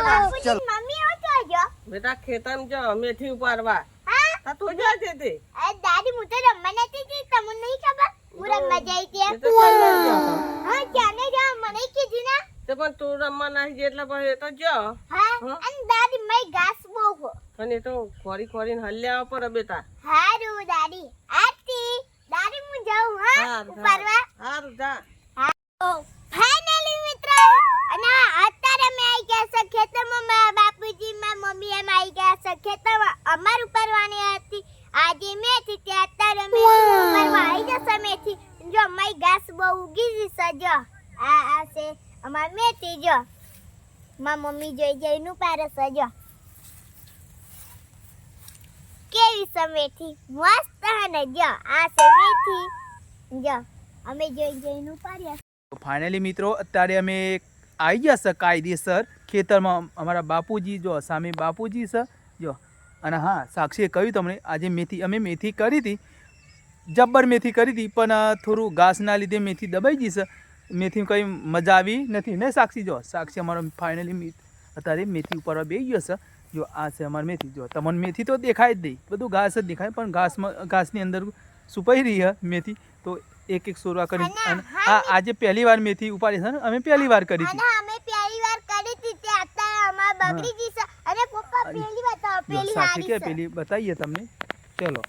चल मम्मी हो तो जो बेटा खेतन जो मेथी उपारवा ता तो जा देते दादी मुझे रम्मा नहीं थी तमुन नहीं खबर पूरा मजा आई थी એ તો ચાલે જ જાતો. हां जाने जा मने की जी ना તે પણ તું રમવા નાહી જે એટલે પછી એ તો જો हां अन दादी मैं घास बो અને એ તો ખોરી ખોરીને હલ્યા પર બેટા हारू दादी आती दादी मु जाऊ हां परवा હારું જા फाइनली मित्र અને અત્યારે મે આવી ગયા છે ખેતરમાં મારા બાપુજી મારા મમ્મી એમ આવી ગયા છે ખેતરમાં અમાર ઉપરવાની હતી આજે મેથી તે અત્યારે મે ઉપરવા આવી જશે મેથી જો અમારી ઘાસ બહુ ઉગી છે જો આ છે અમાર મેથી જો મારા મમ્મી જોઈ જઈનું પારે છે જો કેવી છે મેથી મસ્ત હને જો આ છે મેથી જો અમે જોઈ જઈનું પાર્યા ફાઇનલી મિત્રો અત્યારે અમે આવી ગયા છે કાયદેસર ખેતરમાં અમારા બાપુજી જો સામે બાપુજી છે જો અને હા સાક્ષીએ કહ્યું તમને આજે અમે મેથી કરી હતી જબ્બર મેથી કરી હતી પણ થોડું ઘાસના લીધે મેથી દબાઈ ગઈ છે મેથી કંઈ મજા આવી નથી ને સાક્ષી જો સાક્ષી અમારો ફાઇનલી અત્યારે મેથી ઉપર બેસી ગયો છે જો આ છે અમારી મેથી જો તમને મેથી તો દેખાય જ નહીં બધું ઘાસ જ દેખાય પણ ઘાસની અંદર છુપાઈ રહી છે મેથી તો એક સોરવા કરી અને આજે પહેલી વાર મેથી ઉપાડી છે ને અમે પહેલી વાર કરી હતી અમે પહેલી વાર કરી હતી તે અત્યારે અમાર બગડી ગઈ છે અને પપ્પા પહેલી બતાવો પહેલી સાક્ષી કે પહેલી બતાઈએ તમને ચલો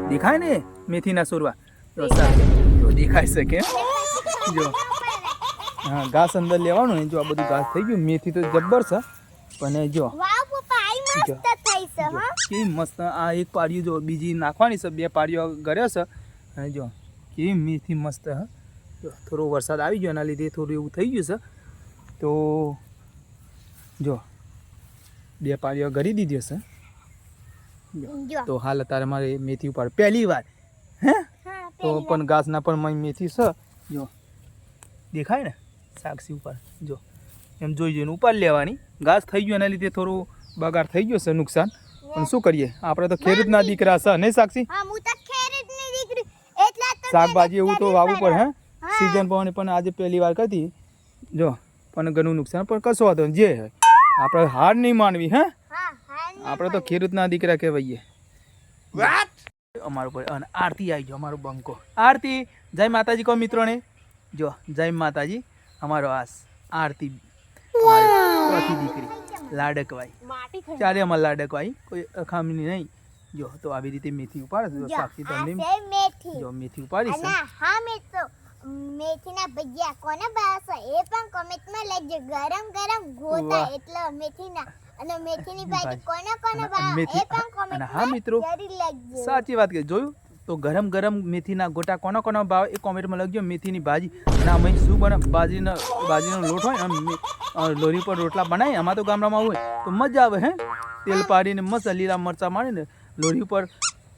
દેખાય ને મેથીના સોરવા જો દેખાય છે કે જો હા ઘાસ અંદર લેવાનું ને જો આ બધું ઘાસ થઈ ગયું મેથી તો જબ્બર છે પણ જો વાવ પપ્પા આઈ મસ્ત થઈ છે હો કે મસ્ત આ એક પાડીઓ જો બીજી નાખવાની છે બે પાડીઓ ગર્યો છે અને જો કેવી મેથી મસ્ત હ જો થોડો વરસાદ આવી ગયો એના લીધે થોડું એવું થઈ ગયું છે તો જો બે પાડીઓ ગરી દીધી હશે તો હાલ અત્યારે મારે મેથી ઉપર પહેલી વાર હે તો પણ ઘાસના પણ મેથી છે જો દેખાય ને સાક્ષી ઉપર જો એમ જોઈ જોઈને ઉપર લેવાની ઘાસ થઈ ગયું એના લીધે થોડું બગાડ થઈ ગયો છે નુકસાન પણ શું કરીએ આપણે તો ખેડૂતના દીકરા છે નહીં સાક્ષી હા હું તો ખેડૂતની દીકરી એટલા તો શાકભાજી એવું તો વાવવું પડે હે સીઝન પ્રમાણે પણ આજે પહેલી વાર કરી જો પણ ઘણું નુકસાન પણ કશો વાંધો જે આપણે હાર નહીં માનવી હે આપણે તો ખેડૂતના દીકરા કહેવાઈએ અમારું પર અને આરતી આવી ગયો અમારો બંકો આરતી જય માતાજી કહો મિત્રોને જો જય માતાજી અમારો આરતી ચોથી દીકરી લાડકવાઈ ચારે અમારે લાડકવાઈ કોઈ અખામની નહીં જો તો આવી રીતે મેથી ઉપાડે જો સાક્ષી તમને જો મેથી ઉપાડી છે હા મિત્રો મેથીના ભજીયા કોને ભાવશે એ પણ કોમેન્ટમાં લખજો ગરમ ગરમ ગોતા એટલે મેથીના અને મેથીની ભાજી કોને કોને ભાવે એ પણ કોમેન્ટમાં હા મિત્રો લખજો સાચી વાત કે જોયું તો ગરમ ગરમ મેથીના ગોટા કોના કોના ભાવે એ કોમેન્ટમાં લખજો મેથીની ભાજી અને અમે શું બને બાજરીનો લોટ હોય લોરી પર રોટલા બનાવીએ આમાં તો ગામડામાં હોય તો મજા આવે હે તેલ પાડીને મસ્ત લીલા મરચાં મારીને લોરી ઉપર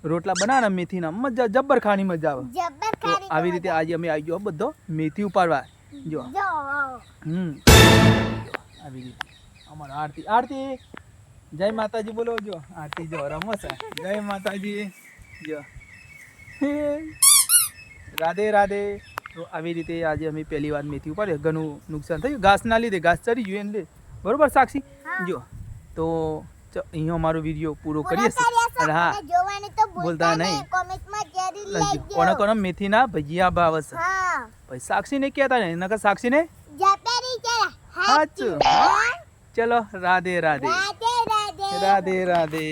રોટલા બનાવવાના મેથીના મજા જબ્બર ખાવાની મજા આવે તો આવી રીતે આજે અમે આવી ગયો બધો મેથી ઉપાડવા જો આવી રીતે અમારો આરતી જય માતાજી બોલો જો આરતી જો રમો છે જય માતાજી જો રાધે રાધે તો આવી રીતે આજે અમે પહેલી વાર મેથી ઉપાડે ઘણું નુકસાન થયું ઘાસના લીધે ઘાસ ચડી ગયું એને બરોબર સાક્ષી જો તો અહીંયા અમારો વિડીયો પૂરો કરીએ અને હા બોલતા નહીં કોને કોને મેથીના ભજીયા ભાવે છે ભાઈ સાક્ષી ને કહેતા નહીં નકર સાક્ષી ને સાચું ચલો રાધે રાધે રાધે રાધે રાધે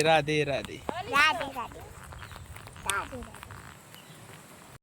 રાધે રાધે રાધે